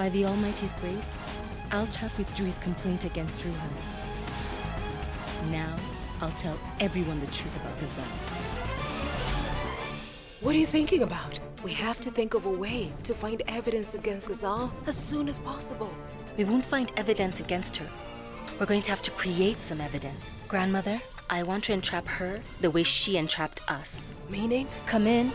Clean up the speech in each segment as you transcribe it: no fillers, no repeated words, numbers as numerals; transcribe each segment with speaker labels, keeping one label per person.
Speaker 1: By the Almighty's grace, Altaf withdrew his complaint against Ruhan. Now, I'll tell everyone the truth about Ghazal.
Speaker 2: What are you thinking about? We have to think of a way to find evidence against Ghazal as soon as possible.
Speaker 1: We won't find evidence against her. We're going to have to create some evidence. Grandmother, I want to entrap her the way she entrapped us.
Speaker 2: Meaning?
Speaker 1: Come in.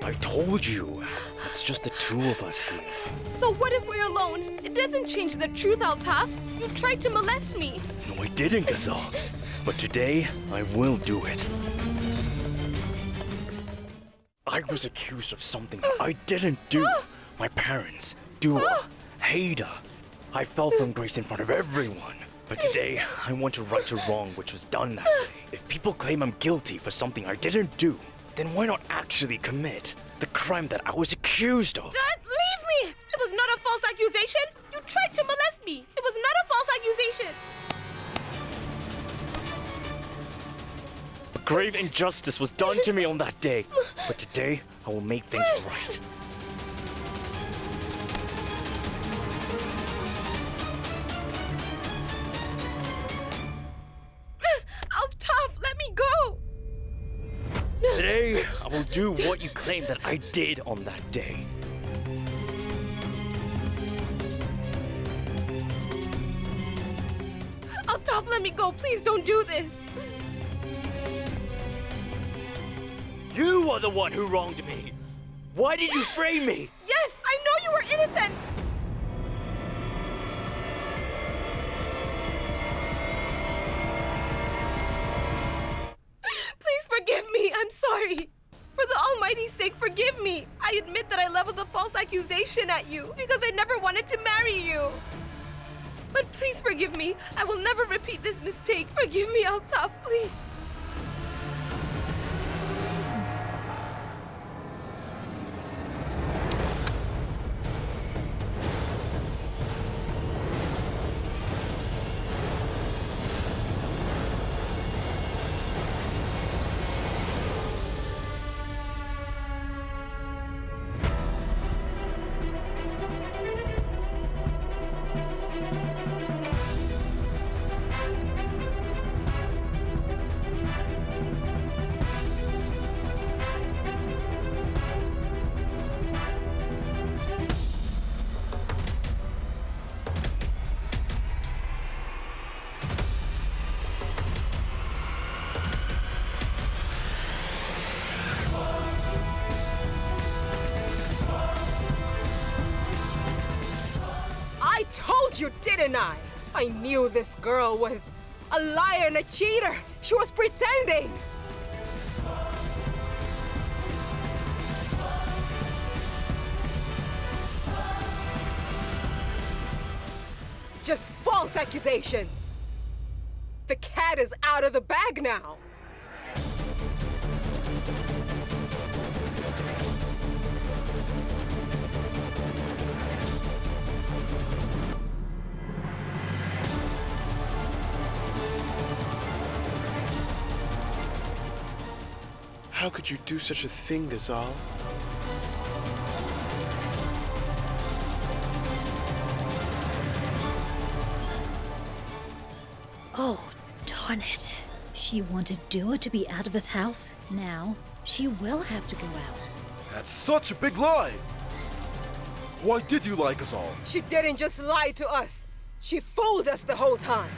Speaker 3: I told you. It's just the two of us here.
Speaker 4: So what if we're alone? It doesn't change the truth, Altaf. You tried to molest me.
Speaker 3: No, I didn't, Ghazal. But today, I will do it. I was accused of something that I didn't do. My parents, Dua, Haida. I fell from grace in front of everyone. But today, I want to right a wrong which was done that day. If people claim I'm guilty for something I didn't do, then why not actually commit the crime that I was accused of?
Speaker 4: Dad, leave me! It was not a false accusation. You tried to molest me. It was not a false accusation.
Speaker 3: A grave injustice was done to me on that day. But today, I will make things right.
Speaker 4: Altaf, let me go!
Speaker 3: Today, I will do what you claim that I did on that day.
Speaker 4: Altaf, let me go. Please don't do this.
Speaker 3: You are the one who wronged me. Why did you frame me?
Speaker 4: Yes, I know you were innocent. Please forgive me. I'm sorry. For the Almighty's sake, forgive me. I admit that I leveled a false accusation at you because I never wanted to marry you. But please forgive me. I will never repeat this mistake. Forgive me, Altaf, please.
Speaker 2: I told you, didn't I? I knew this girl was a liar and a cheater. She was pretending. Just false accusations. The cat is out of the bag now.
Speaker 5: How could you do such a thing, Ghazal?
Speaker 6: Oh, darn it. She wanted Dua to be out of his house. Now, she will have to go out.
Speaker 7: That's such a big lie! Why did you lie, Ghazal?
Speaker 2: She didn't just lie to us. She fooled us the whole time.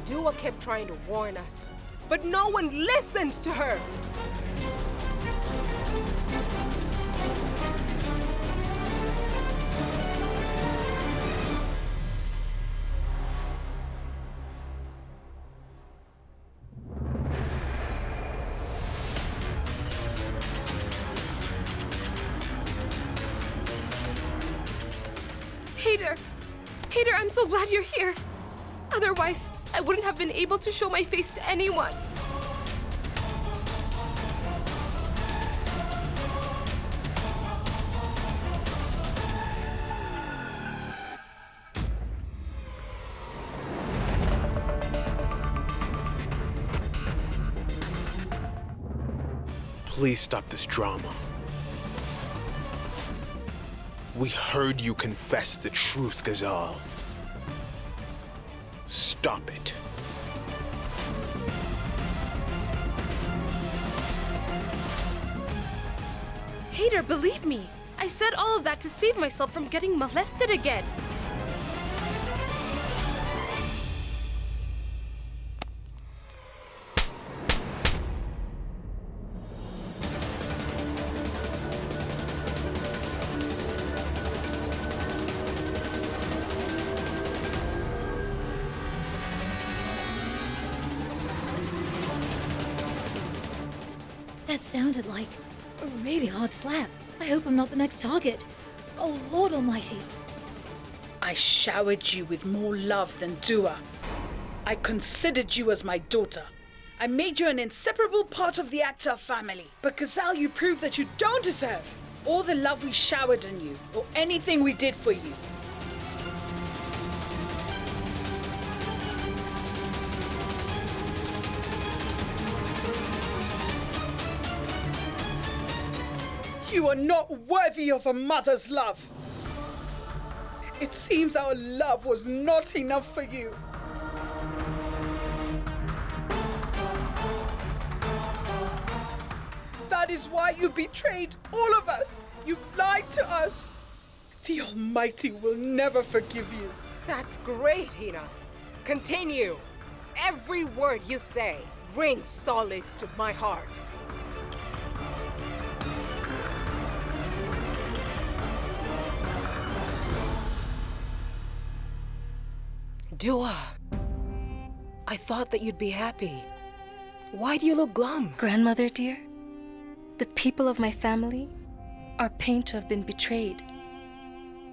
Speaker 2: Dua kept trying to warn us, but no one listened to her.
Speaker 4: Hader, I'm so glad you're here. Otherwise, I wouldn't have been able to show my face to anyone.
Speaker 5: Please stop this drama. We heard you confess the truth, Ghazal. Stop it.
Speaker 4: Hater, believe me. I said all of that to save myself from getting molested again.
Speaker 6: That sounded like a really hard slap. I hope I'm not the next target. Oh, Lord Almighty.
Speaker 8: I showered you with more love than Dua. I considered you as my daughter. I made you an inseparable part of the Altaf family. But Ghazal, you proved that you don't deserve all the love we showered on you or anything we did for you. You are not worthy of a mother's love. It seems our love was not enough for you. That is why you betrayed all of us. You lied to us. The Almighty will never forgive you.
Speaker 2: That's great, Hina. Continue. Every word you say brings solace to my heart. Dua, I thought that you'd be happy. Why do you look glum?
Speaker 1: Grandmother, dear, the people of my family are pained to have been betrayed.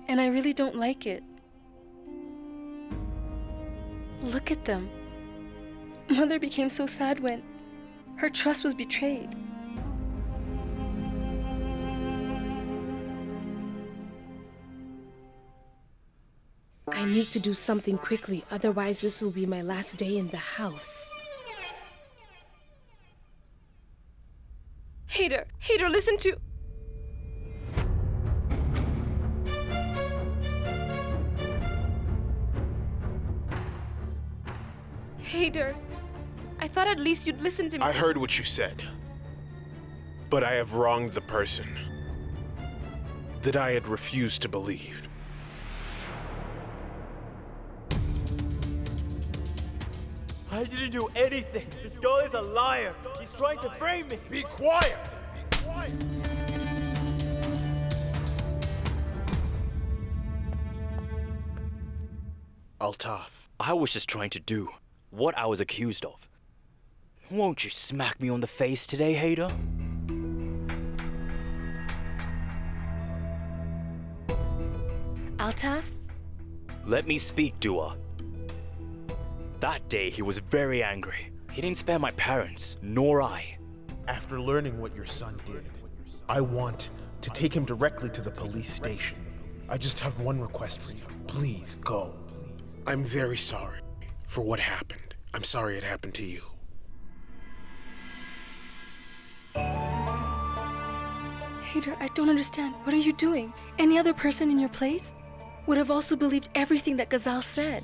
Speaker 1: And I really don't like it. Look at them. Mother became so sad when her trust was betrayed.
Speaker 4: I need to do something quickly, otherwise this will be my last day in the house. Hater, listen to... Hater, I thought at least you'd listen to me.
Speaker 5: I heard what you said. But I have wronged the person that I had refused to believe.
Speaker 3: I didn't do anything. This girl is a liar. She's trying to frame me.
Speaker 7: Be quiet! Be quiet!
Speaker 5: Altaf.
Speaker 3: I was just trying to do what I was accused of. Won't you smack me on the face today, hater?
Speaker 1: Altaf?
Speaker 3: Let me speak, Dua. That day, he was very angry. He didn't spare my parents, nor I.
Speaker 9: After learning what your son did, I want to take him directly to the police station. I just have one request for you. Please, go.
Speaker 5: I'm very sorry for what happened. I'm sorry it happened to you.
Speaker 1: Hater, I don't understand. What are you doing? Any other person in your place would have also believed everything that Ghazal said.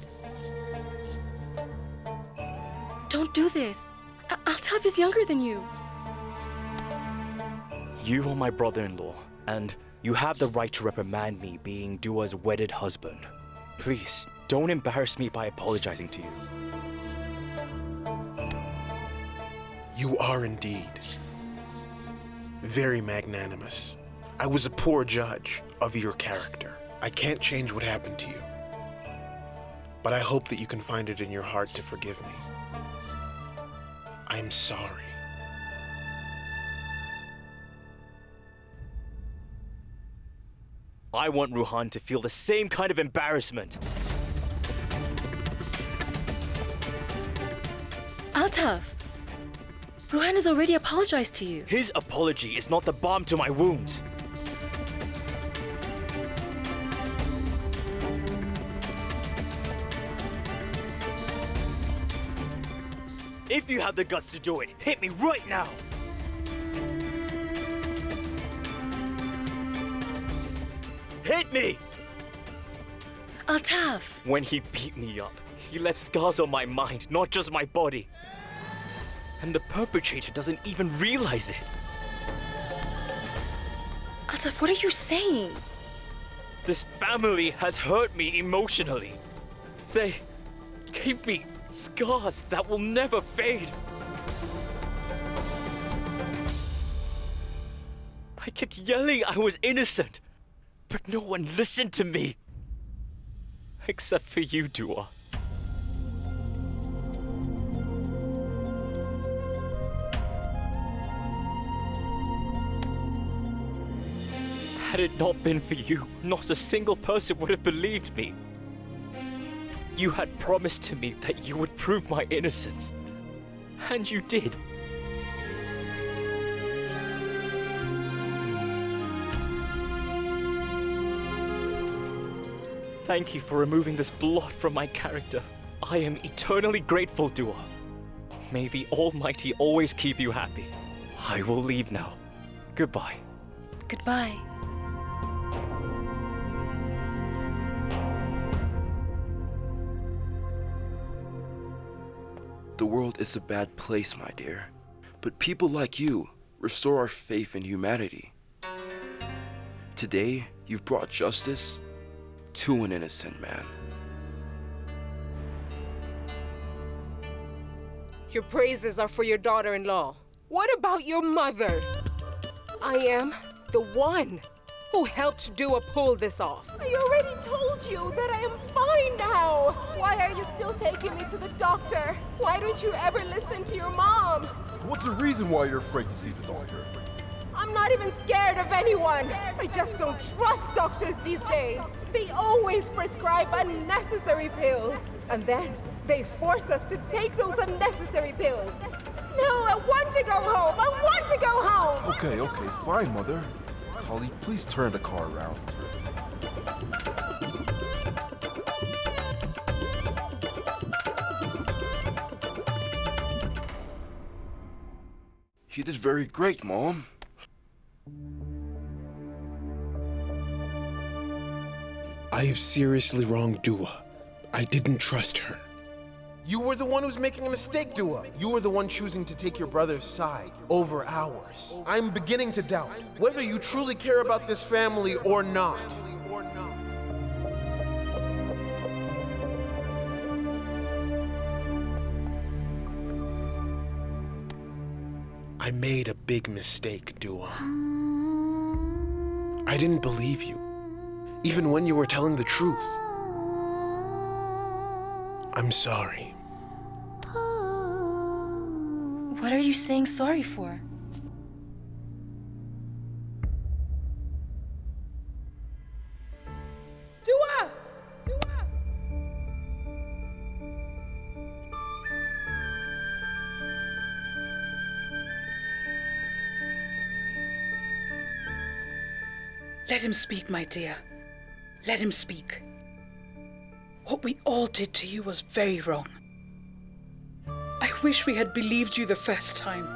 Speaker 1: Don't do this. Altaf is younger than you.
Speaker 3: You are my brother-in-law, and you have the right to reprimand me being Dua's wedded husband. Please, don't embarrass me by apologizing to you.
Speaker 5: You are indeed very magnanimous. I was a poor judge of your character. I can't change what happened to you. But I hope that you can find it in your heart to forgive me. I'm sorry.
Speaker 3: I want Ruhan to feel the same kind of embarrassment.
Speaker 1: Altaf! Ruhan has already apologized to you.
Speaker 3: His apology is not the balm to my wounds. If you have the guts to do it, hit me right now! hit me!
Speaker 1: Altaf!
Speaker 3: When he beat me up, he left scars on my mind, not just my body. And the perpetrator doesn't even realize it.
Speaker 1: Altaf, what are you saying?
Speaker 3: This family has hurt me emotionally. They gave me scars that will never fade. I kept yelling I was innocent, but no one listened to me. Except for you, Dua. Had it not been for you, not a single person would have believed me. You had promised to me that you would prove my innocence. And you did. Thank you for removing this blot from my character. I am eternally grateful, Dua. May the Almighty always keep you happy. I will leave now. Goodbye.
Speaker 1: Goodbye.
Speaker 7: The world is a bad place, my dear. But people like you restore our faith in humanity. Today, you've brought justice to an innocent man.
Speaker 2: Your praises are for your daughter-in-law. What about your mother? I am the one who helped Dua pull this off. I already told you that I am fine now. Why are you still taking me to the doctor? Why don't you ever listen to your mom?
Speaker 7: What's the reason why you're afraid to see the doctor?
Speaker 2: I'm not even scared of anyone. I just don't trust doctors these days. They always prescribe unnecessary pills. And then they force us to take those unnecessary pills. No, I want to go home. I want to go home.
Speaker 7: Okay, fine, Mother. Holly, please turn the car around. You did very great, Mom.
Speaker 5: I have seriously wronged Dua. I didn't trust her.
Speaker 9: You were the one who's making a mistake, Dua. You were the one choosing to take your brother's side over ours. I'm beginning to doubt whether you truly care about this family or not.
Speaker 5: I made a big mistake, Dua. I didn't believe you, even when you were telling the truth. I'm sorry.
Speaker 1: What are you saying sorry for?
Speaker 8: Dua! Let him speak, my dear. Let him speak. What we all did to you was very wrong. I wish we had believed you the first time.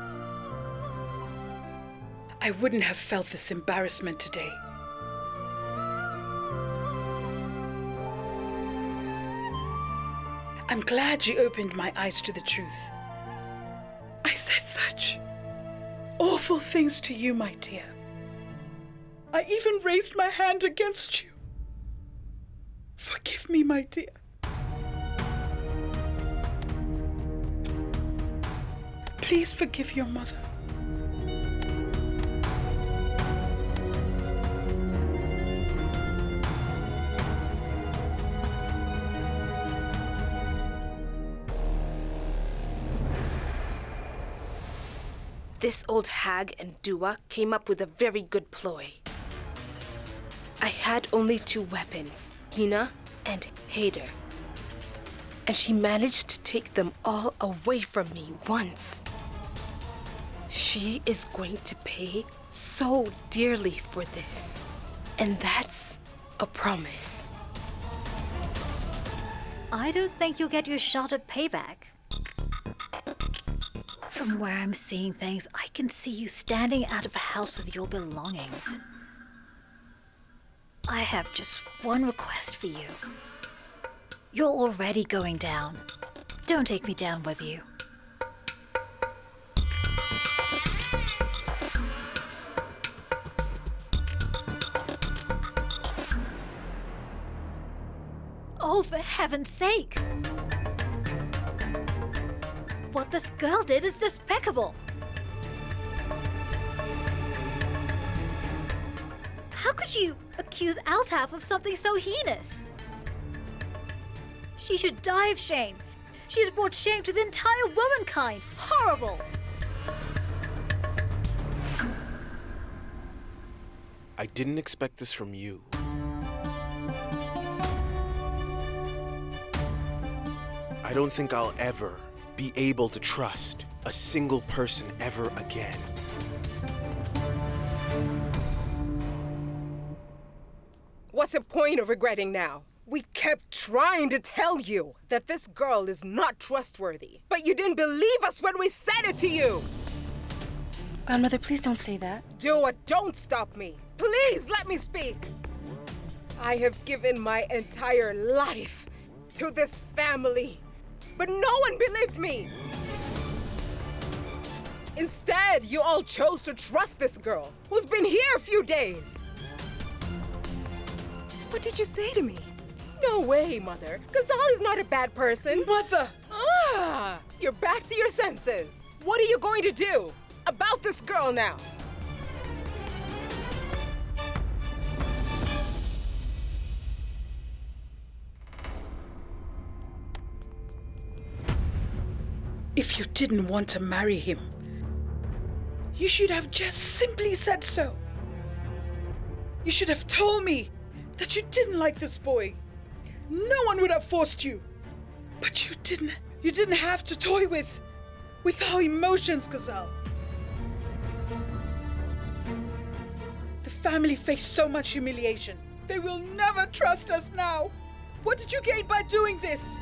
Speaker 8: I wouldn't have felt this embarrassment today. I'm glad you opened my eyes to the truth. I said such awful things to you, my dear. I even raised my hand against you. Forgive me, my dear. Please forgive your mother.
Speaker 4: This old hag and Dua came up with a very good ploy. I had only two weapons, Hina and Haider. And she managed to take them all away from me once. She is going to pay so dearly for this. And that's a promise.
Speaker 6: I don't think you'll get your shot at payback. From where I'm seeing things, I can see you standing out of a house with your belongings. I have just one request for you. You're already going down. Don't take me down with you. Oh, for heaven's sake! What this girl did is despicable! How could you accuse Altaf of something so heinous? She should die of shame. She's brought shame to the entire womankind. Horrible!
Speaker 5: I didn't expect this from you. I don't think I'll ever be able to trust a single person ever again.
Speaker 2: What's the point of regretting now? We kept trying to tell you that this girl is not trustworthy, but you didn't believe us when we said it to you!
Speaker 1: Grandmother, please don't say that.
Speaker 2: Dua, don't stop me. Please let me speak. I have given my entire life to this family, but no one believed me. Instead, you all chose to trust this girl who's been here a few days. What did you say to me? No way, Mother. Ghazal is not a bad person.
Speaker 8: Mother!
Speaker 2: Ah, you're back to your senses. What are you going to do about this girl now?
Speaker 8: If you didn't want to marry him, you should have just simply said so. You should have told me that you didn't like this boy. No one would have forced you. But you didn't have to toy with our emotions, Ghazal. The family faced so much humiliation. They will never trust us now. What did you gain by doing this?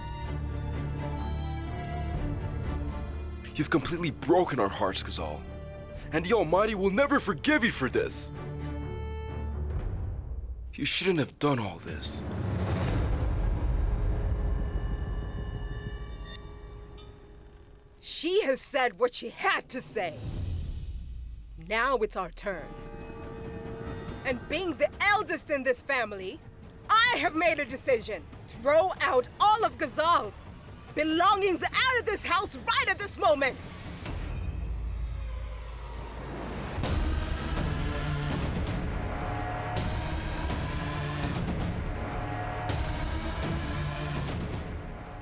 Speaker 7: You've completely broken our hearts, Ghazal. And the Almighty will never forgive you for this. You shouldn't have done all this.
Speaker 2: She has said what she had to say. Now it's our turn. And being the eldest in this family, I have made a decision. Throw out all of Ghazal's belongings out of this house right at this moment.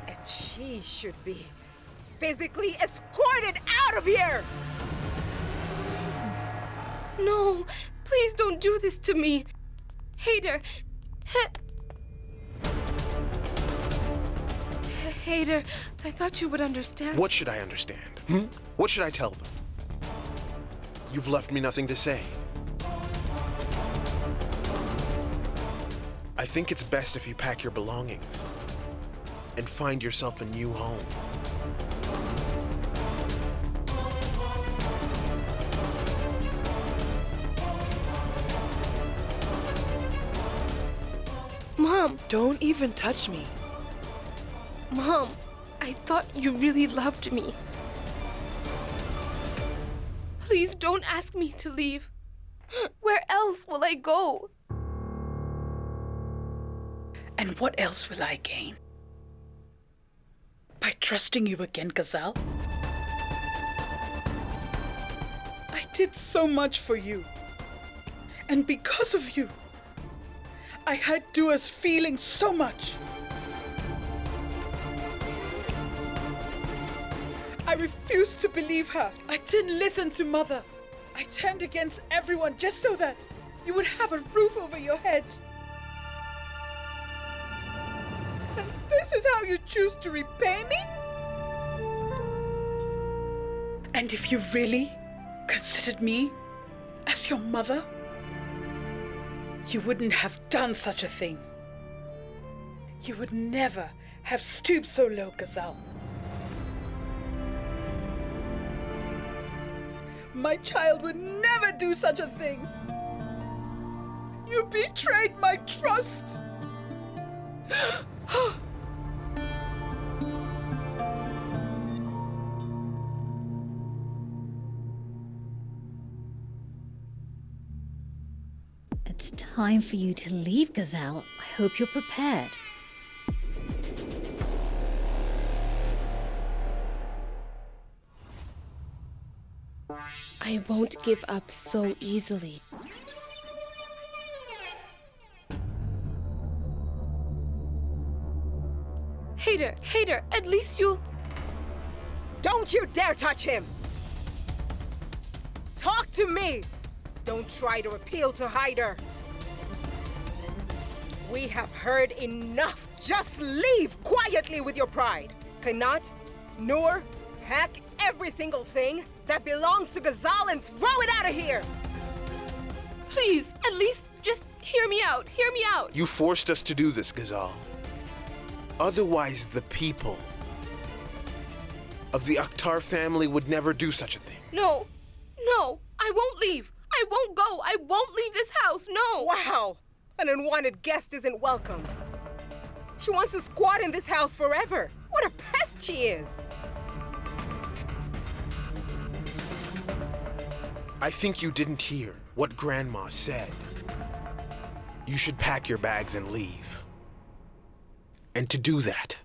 Speaker 2: And she should be physically escorted out of here!
Speaker 4: No, please don't do this to me. Hader. Hader, I thought you would understand.
Speaker 5: What should I understand? What should I tell them? You've left me nothing to say. I think it's best if you pack your belongings and find yourself a new home.
Speaker 4: Mom!
Speaker 10: Don't even touch me.
Speaker 4: Mom, I thought you really loved me. Please don't ask me to leave. Where else will I go?
Speaker 8: And what else will I gain? By trusting you again, Ghazal? I did so much for you. And because of you, I had Dua's feeling so much. I refused to believe her. I didn't listen to Mother. I turned against everyone just so that you would have a roof over your head. And this is how you choose to repay me? And if you really considered me as your mother, you wouldn't have done such a thing. You would never have stooped so low, Ghazal. My child would never do such a thing. You betrayed my trust!
Speaker 6: It's time for you to leave, Ghazal. I hope you're prepared.
Speaker 4: I won't give up so easily. Hater, at least you'll...
Speaker 2: Don't you dare touch him! Talk to me! Don't try to appeal to Hyder. We have heard enough. Just leave quietly with your pride. Cannot, Noor, hack every single thing that belongs to Ghazal and throw it out of here!
Speaker 4: Please, at least just hear me out. Hear me out.
Speaker 5: You forced us to do this, Ghazal. Otherwise, the people of the Akhtar family would never do such a thing.
Speaker 4: No, I won't leave. I won't go. I won't leave this house. No.
Speaker 2: Wow! An unwanted guest isn't welcome. She wants to squat in this house forever. What a pest she is!
Speaker 5: I think you didn't hear what Grandma said. You should pack your bags and leave. And to do that,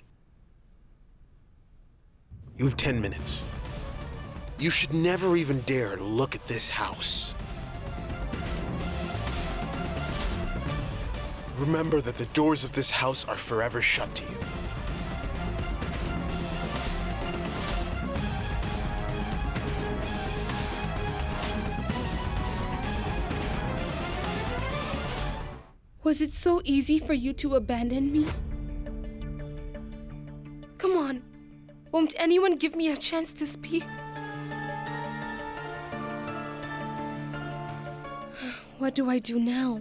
Speaker 5: you have 10 minutes. You should never even dare look at this house. Remember that the doors of this house are forever shut to you.
Speaker 4: Was it so easy for you to abandon me? Come on. Won't anyone give me a chance to speak? What do I do now?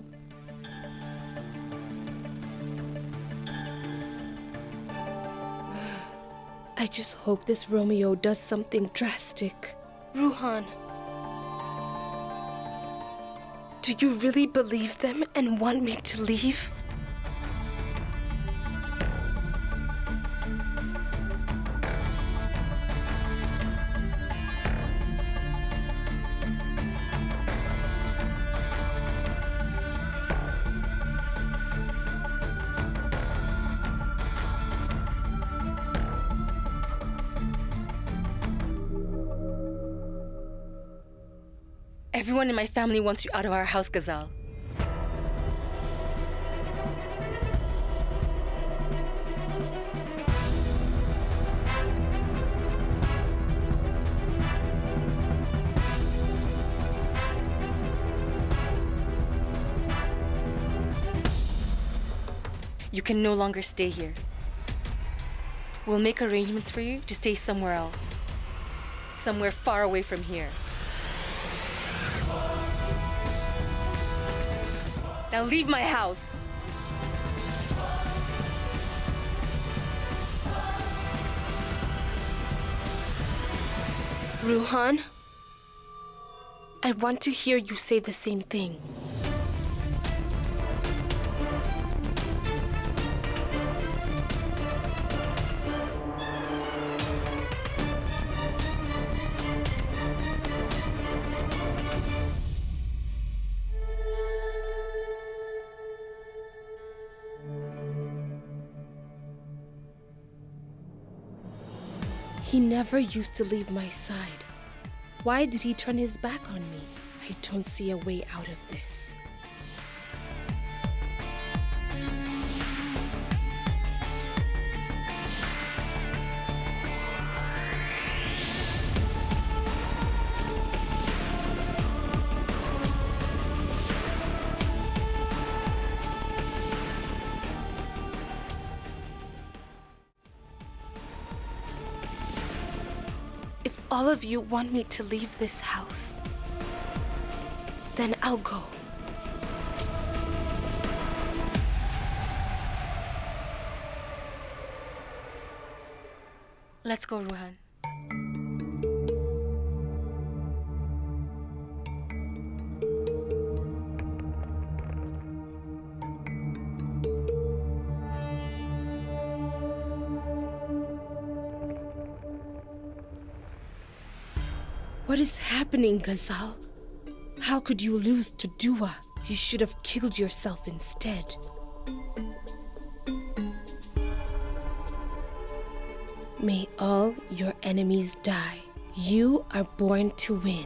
Speaker 4: I just hope this Romeo does something drastic. Ruhan. Do you really believe them and want me to leave?
Speaker 1: Everyone in my family wants you out of our house, Ghazal. You can no longer stay here. We'll make arrangements for you to stay somewhere else. Somewhere far away from here. Now leave my house.
Speaker 4: Ruhan, I want to hear you say the same thing. He never used to leave my side. Why did he turn his back on me? I don't see a way out of this. If all of you want me to leave this house, then I'll go.
Speaker 1: Let's go, Ruhan.
Speaker 2: What is happening, Ghazal? How could you lose to Dua? You should have killed yourself instead. May all your enemies die. You are born to win.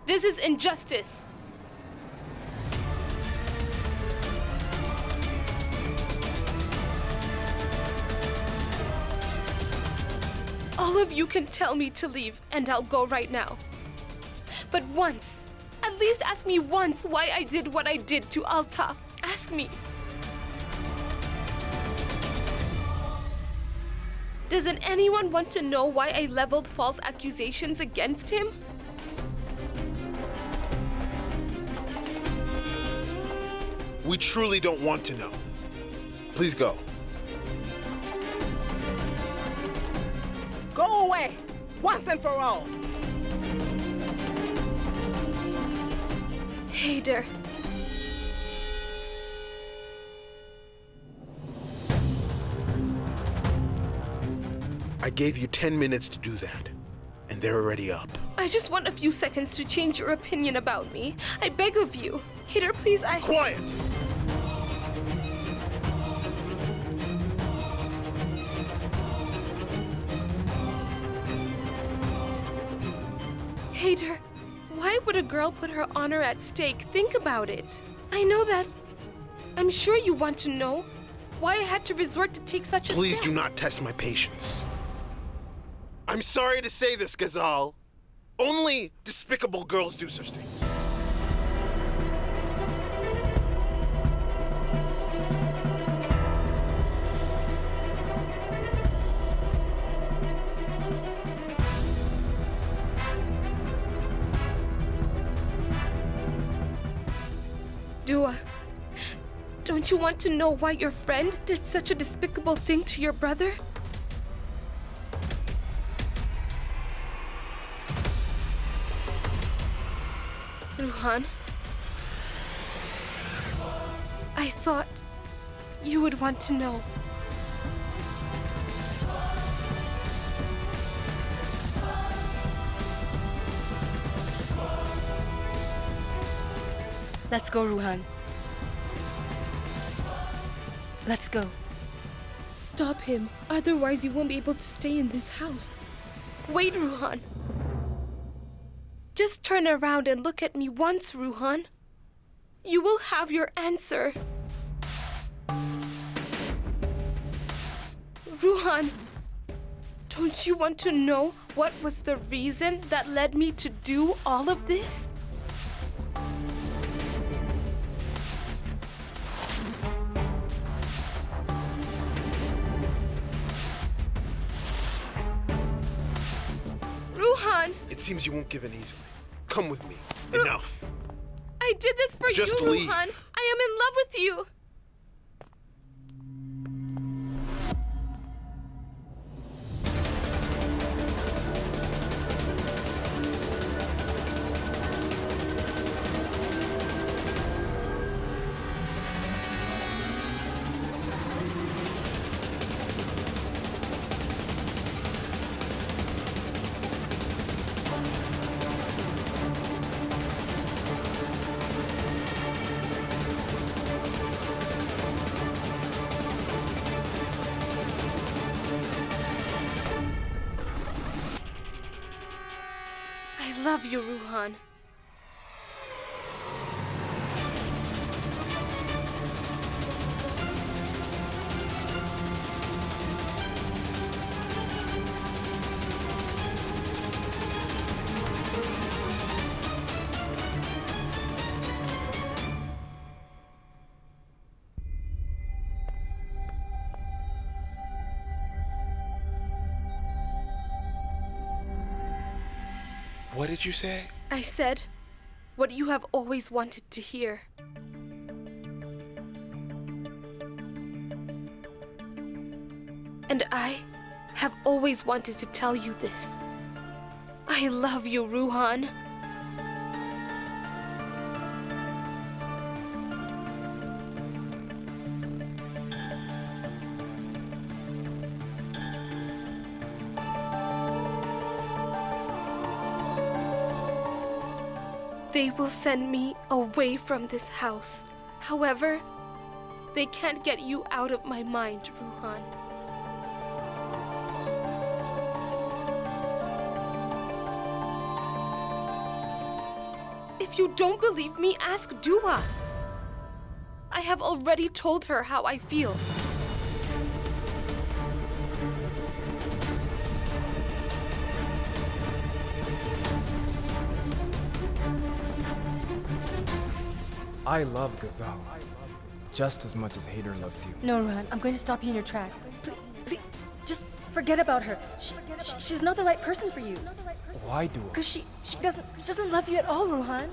Speaker 4: This is injustice. All of you can tell me to leave, and I'll go right now. But once, at least ask me once why I did what I did to Altaf. Ask me. Doesn't anyone want to know why I leveled false accusations against him?
Speaker 5: We truly don't want to know. Please go.
Speaker 2: Go away, once and for all.
Speaker 4: Hader.
Speaker 5: I gave you 10 minutes to do that, and they're already up.
Speaker 4: I just want a few seconds to change your opinion about me. I beg of you. Hader, please,
Speaker 5: Quiet!
Speaker 4: Hader, why would a girl put her honor at stake? Think about it. I know that. I'm sure you want to know why I had to resort to take such a step.
Speaker 5: Please do not test my patience. I'm sorry to say this, Ghazal. Only despicable girls do such things.
Speaker 4: Dua, don't you want to know why your friend did such a despicable thing to your brother? Ruhan, I thought you would want to know.
Speaker 1: Let's go, Ruhan. Let's go.
Speaker 4: Stop him, otherwise you won't be able to stay in this house. Wait, Ruhan. Just turn around and look at me once, Ruhan. You will have your answer. Ruhan, don't you want to know what was the reason that led me to do all of this? Ruhan!
Speaker 5: It seems you won't give in easily. Come with me. Enough.
Speaker 4: I did this for
Speaker 5: Just
Speaker 4: you,
Speaker 5: leave.
Speaker 4: Ruhan. I am in love with you. I love you, Ruhan.
Speaker 5: What did you say?
Speaker 4: I said what you have always wanted to hear. And I have always wanted to tell you this. I love you, Ruhan. They will send me away from this house. However, they can't get you out of my mind, Ruhan. If you don't believe me, ask Dua. I have already told her how I feel.
Speaker 10: I love Ghazal just as much as Hader loves you.
Speaker 1: No, Ruhan, I'm going to stop you in your tracks. Please, just forget about her. She's not the right person for you.
Speaker 10: Why, Dua?
Speaker 1: Because she doesn't love you at all, Ruhan.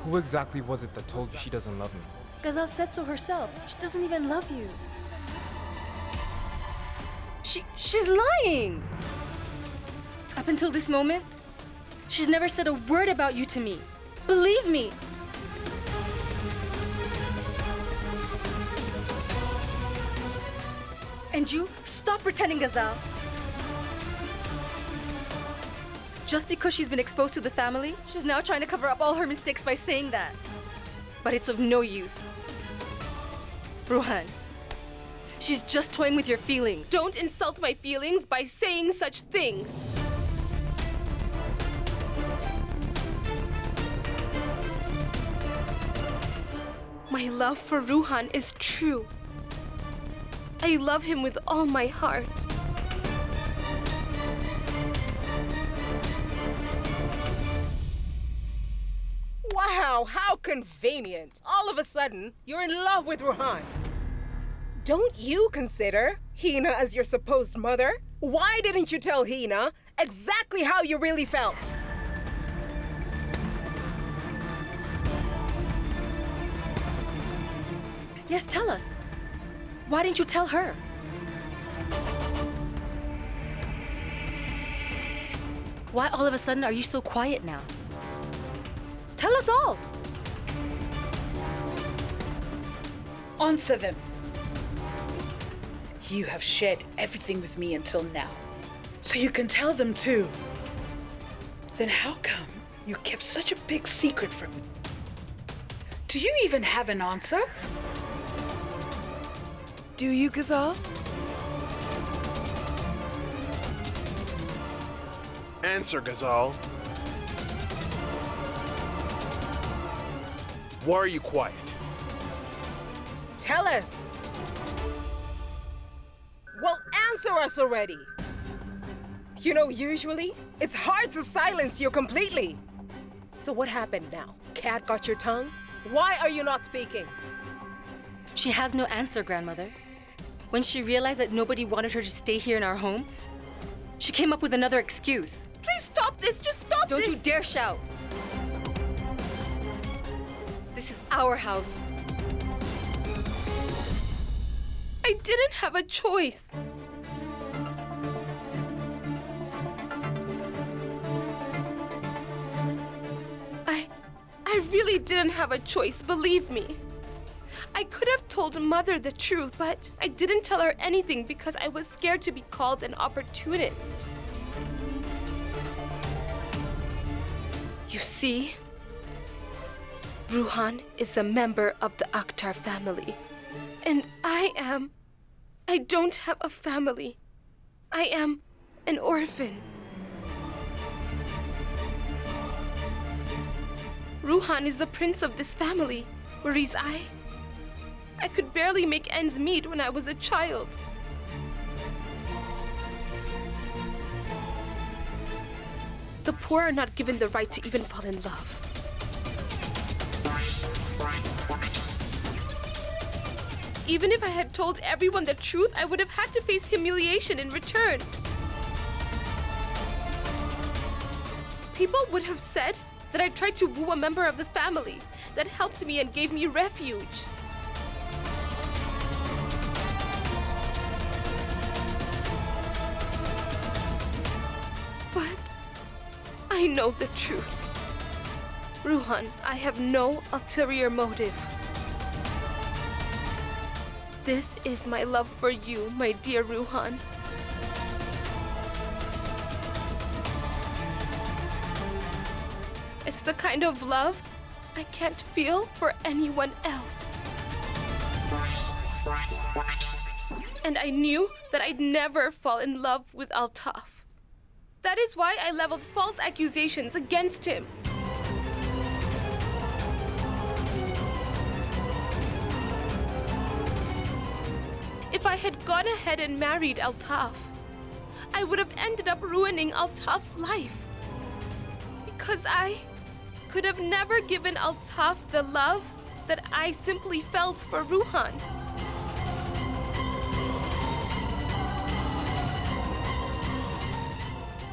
Speaker 10: Who exactly was it that told you she doesn't love me?
Speaker 1: Ghazal said so herself. She doesn't even love you. She's lying! Up until this moment, she's never said a word about you to me. Believe me! And you, stop pretending, Ghazal. Just because she's been exposed to the family, she's now trying to cover up all her mistakes by saying that. But it's of no use. Ruhan, she's just toying with your feelings.
Speaker 4: Don't insult my feelings by saying such things. My love for Ruhan is true. I love him with all my heart.
Speaker 2: Wow, how convenient. All of a sudden, you're in love with Ruhan. Don't you consider Hina as your supposed mother? Why didn't you tell Hina exactly how you really felt?
Speaker 1: Yes, tell us. Why didn't you tell her? Why all of a sudden are you so quiet now? Tell us all.
Speaker 8: Answer them. You have shared everything with me until now, so you can tell them too. Then how come you kept such a big secret from me? Do you even have an answer?
Speaker 2: Do you, Ghazal?
Speaker 5: Answer, Ghazal. Why are you quiet?
Speaker 2: Tell us. Well, answer us already. You know, usually, it's hard to silence you completely. So what happened now? Cat got your tongue? Why are you not speaking?
Speaker 1: She has no answer, Grandmother. When she realized that nobody wanted her to stay here in our home, she came up with another excuse.
Speaker 4: Please stop this! Just stop
Speaker 1: Don't
Speaker 4: this!
Speaker 1: you dare shout! This is our house.
Speaker 4: I didn't have a choice. I really didn't have a choice, believe me. I could have told Mother the truth, but I didn't tell her anything because I was scared to be called an opportunist. You see, Ruhan is a member of the Akhtar family. And I don't have a family. I am an orphan. Ruhan is the prince of this family, whereas I could barely make ends meet when I was a child. The poor are not given the right to even fall in love. Even if I had told everyone the truth, I would have had to face humiliation in return. People would have said that I tried to woo a member of the family that helped me and gave me refuge. But I know the truth. Ruhan, I have no ulterior motive. This is my love for you, my dear Ruhan. It's the kind of love I can't feel for anyone else. And I knew that I'd never fall in love with Altaf. That is why I leveled false accusations against him. If I had gone ahead and married Altaf, I would have ended up ruining Altaf's life. Because I could have never given Altaf the love that I simply felt for Ruhan.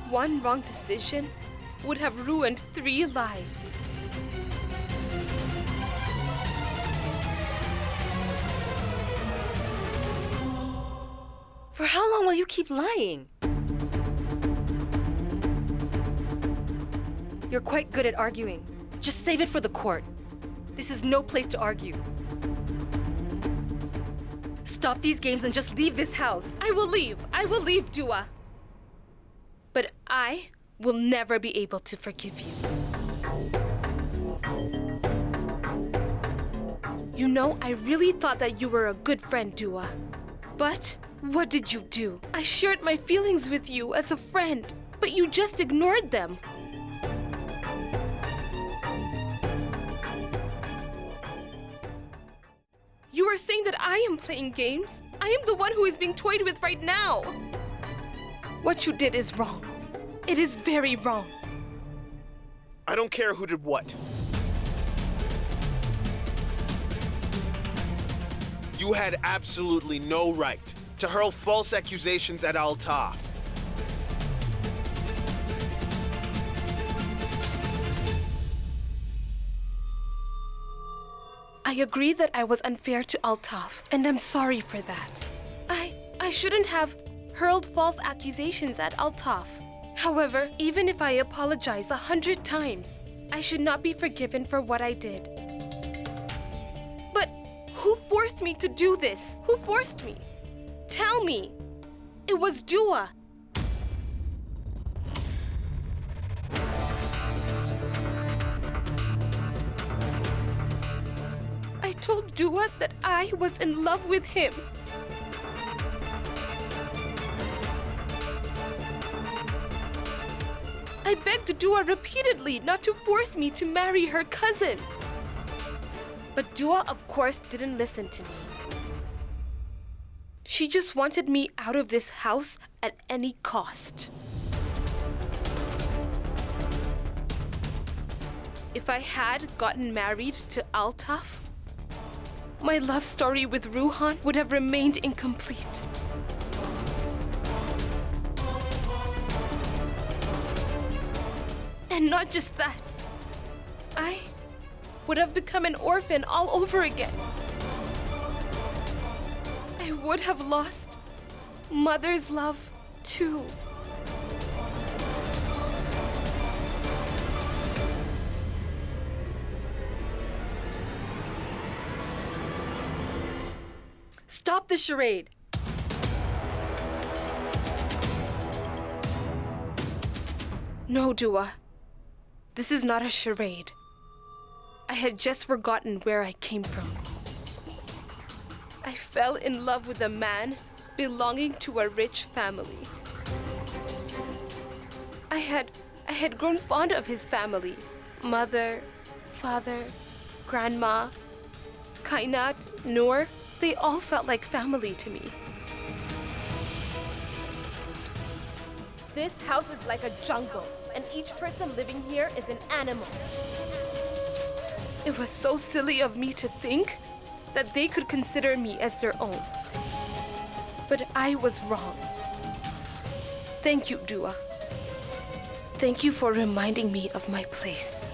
Speaker 4: One wrong decision would have ruined 3 lives.
Speaker 1: For how long will you keep lying? You're quite good at arguing. Just save it for the court. This is no place to argue. Stop these games and just leave this house.
Speaker 4: I will leave, Dua. But I will never be able to forgive you. You know, I really thought that you were a good friend, Dua. But what did you do? I shared my feelings with you as a friend, but you just ignored them. You are saying that I am playing games? I am the one who is being toyed with right now. What you did is wrong. It is very wrong.
Speaker 5: I don't care who did what. You had absolutely no right to hurl false accusations at Altaf.
Speaker 4: I agree that I was unfair to Altaf, and I'm sorry for that. I shouldn't have hurled false accusations at Altaf. However, even if I apologize 100 times, I should not be forgiven for what I did. But who forced me to do this? Who forced me? Tell me. It was Dua. I told Dua that I was in love with him. I begged Dua repeatedly not to force me to marry her cousin. But Dua, of course, didn't listen to me. She just wanted me out of this house at any cost. If I had gotten married to Altaf, my love story with Ruhan would have remained incomplete. And not just that, I would have become an orphan all over again. I would have lost mother's love too.
Speaker 1: Stop the charade.
Speaker 4: No, Dua. This is not a charade. I had just forgotten where I came from. I fell in love with a man belonging to a rich family. I had grown fond of his family. Mother, father, grandma, Kainat, Noor, they all felt like family to me. This house is like a jungle, and each person living here is an animal. It was so silly of me to think that they could consider me as their own. But I was wrong. Thank you, Dua. Thank you for reminding me of my place.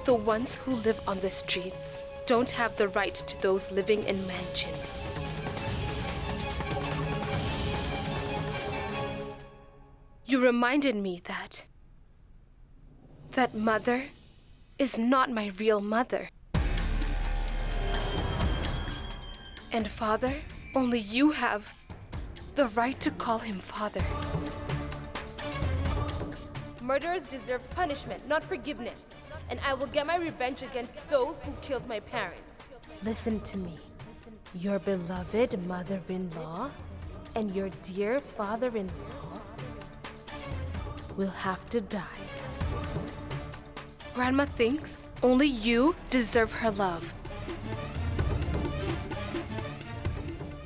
Speaker 4: The ones who live on the streets don't have the right to those living in mansions. You reminded me that mother is not my real mother. And father, only you have the right to call him father. Murderers deserve punishment, not forgiveness. and I will get my revenge against those who killed my parents. Listen to me. Your beloved mother-in-law and your dear father-in-law will have to die. Grandma thinks only you deserve her love.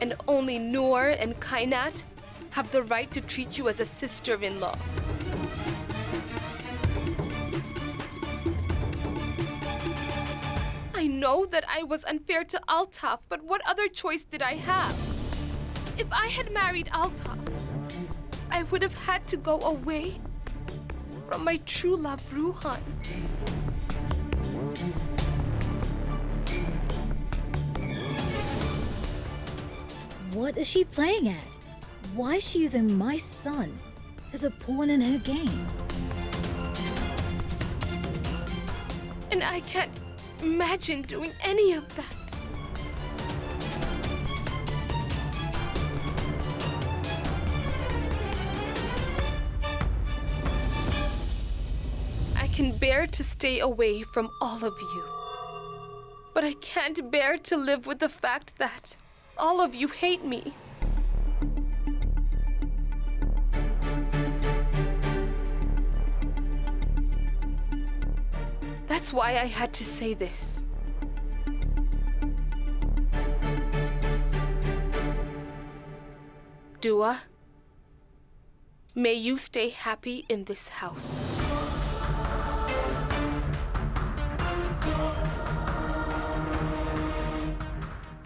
Speaker 4: And only Noor and Kainat have the right to treat you as a sister-in-law. I know that I was unfair to Altaf, but what other choice did I have? If I had married Altaf, I would have had to go away from my true love, Ruhan.
Speaker 6: What is she playing at? Why is she using my son as a pawn in her game?
Speaker 4: And I can't imagine doing any of that. I can bear to stay away from all of you. But I can't bear to live with the fact that all of you hate me. That's why I had to say this. Dua, may you stay happy in this house.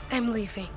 Speaker 4: I'm leaving.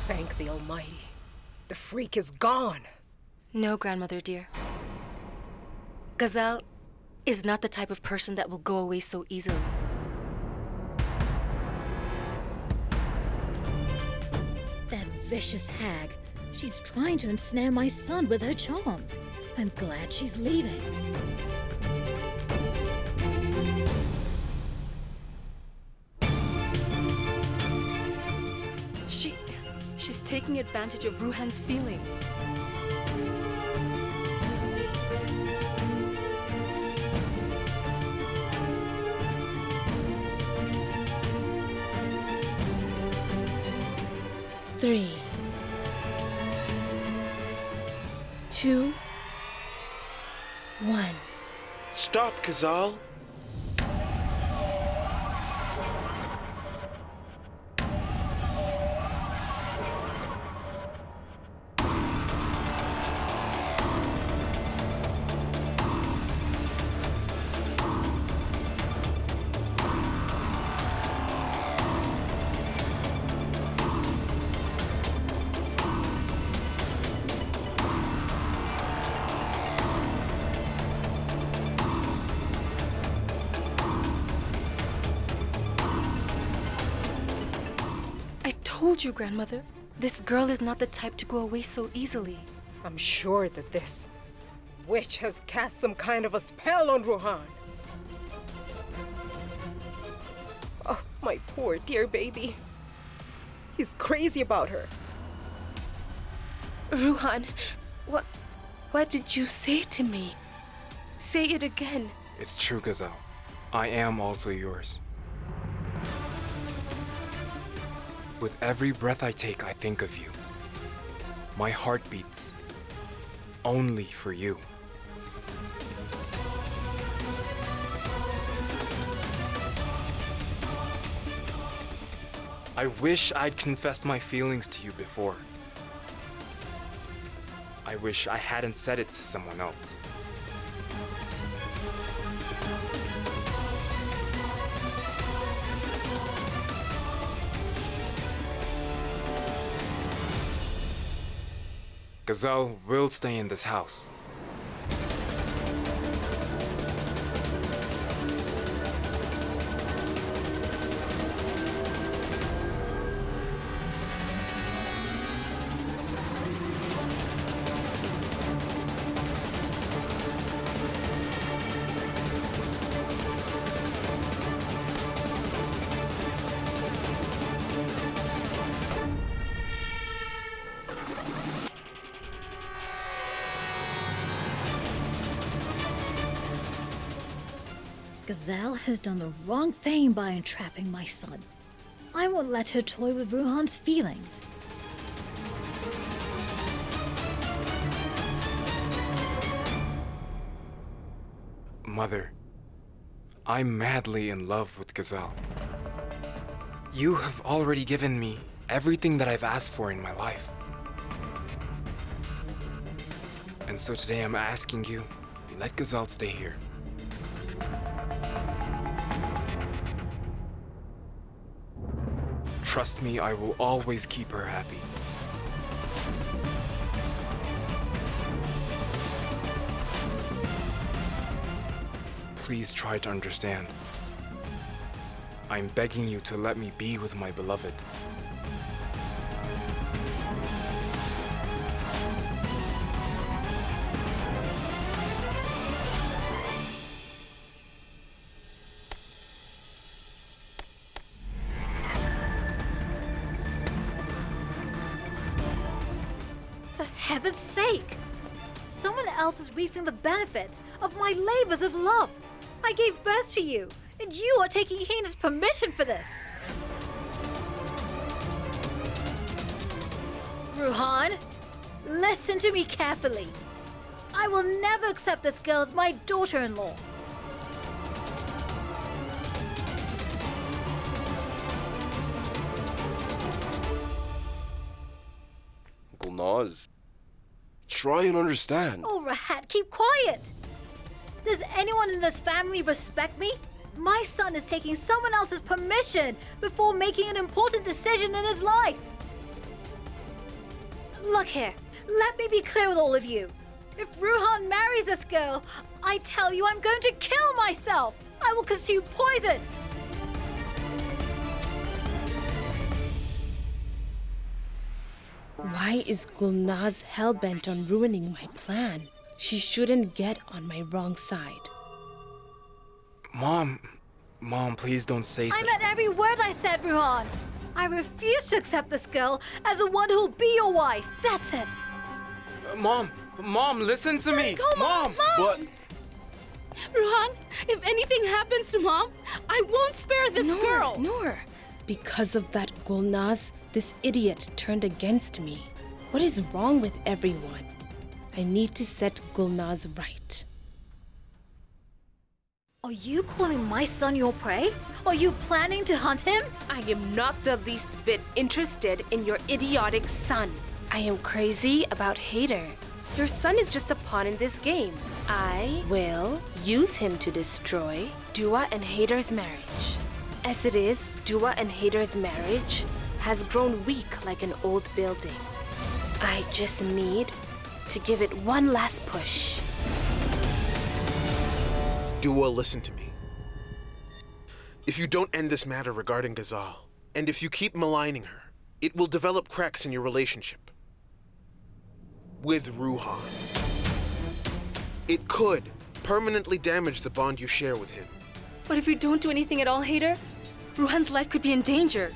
Speaker 2: Thank the Almighty. The freak is gone.
Speaker 1: No, grandmother dear. Ghazal is not the type of person that will go away so easily.
Speaker 6: That vicious hag. She's trying to ensnare my son with her charms. I'm glad she's leaving.
Speaker 1: She's taking advantage of Ruhan's feelings.
Speaker 4: Three, 2, 1.
Speaker 7: Stop, Ghazal!
Speaker 1: I told you, grandmother. This girl is not the type to go away so easily.
Speaker 2: I'm sure that this witch has cast some kind of a spell on Ruhan. Oh, my poor dear baby. He's crazy about her.
Speaker 4: Ruhan, what did you say to me? Say it again.
Speaker 10: It's true, Ghazal. I am also yours. With every breath I take, I think of you. My heart beats only for you. I wish I'd confessed my feelings to you before. I wish I hadn't said it to someone else. Ghazal will stay in this house.
Speaker 6: Ghazal has done the wrong thing by entrapping my son. I won't let her toy with Ruhan's feelings.
Speaker 10: Mother, I'm madly in love with Ghazal. You have already given me everything that I've asked for in my life. And so today I'm asking you, let Ghazal stay here. Trust me, I will always keep her happy. Please try to understand. I'm begging you to let me be with my beloved.
Speaker 6: For heaven's sake! Someone else is reaping the benefits of my labors of love. I gave birth to you, and you are taking Hina's permission for this. Ruhan, listen to me carefully. I will never accept this girl as my daughter-in-law.
Speaker 7: Gulnaz, try and understand.
Speaker 6: Oh, Rahat, keep quiet. Does anyone in this family respect me? My son is taking someone else's permission before making an important decision in his life. Look here, let me be clear with all of you. If Ruhan marries this girl, I tell you I'm going to kill myself. I will consume poison.
Speaker 4: Why is Gulnaz hell-bent on ruining my plan? She shouldn't get on my wrong side.
Speaker 10: Mom, please don't say such
Speaker 6: I meant
Speaker 10: things.
Speaker 6: every word I said, Ruhan. I refuse to accept this girl as the one who'll be your wife. That's it.
Speaker 10: Mom, listen to me. Mom!
Speaker 7: But
Speaker 4: Ruhan, if anything happens to Mom, I won't spare this girl. Noor. Because of that Gulnaz, this idiot turned against me. What is wrong with everyone? I need to set Gulnaz right.
Speaker 6: Are you calling my son your prey? Are you planning to hunt him?
Speaker 4: I am not the least bit interested in your idiotic son. I am crazy about Hader. Your son is just a pawn in this game. I will use him to destroy Dua and Hader's marriage. As it is, Dua and Hader's marriage has grown weak like an old building. I just need to give it one last push.
Speaker 5: Dua, listen to me. If you don't end this matter regarding Ghazal, and if you keep maligning her, it will develop cracks in your relationship with Ruhan. It could permanently damage the bond you share with him.
Speaker 1: But if we don't do anything at all, Hader, Ruhan's life could be in danger.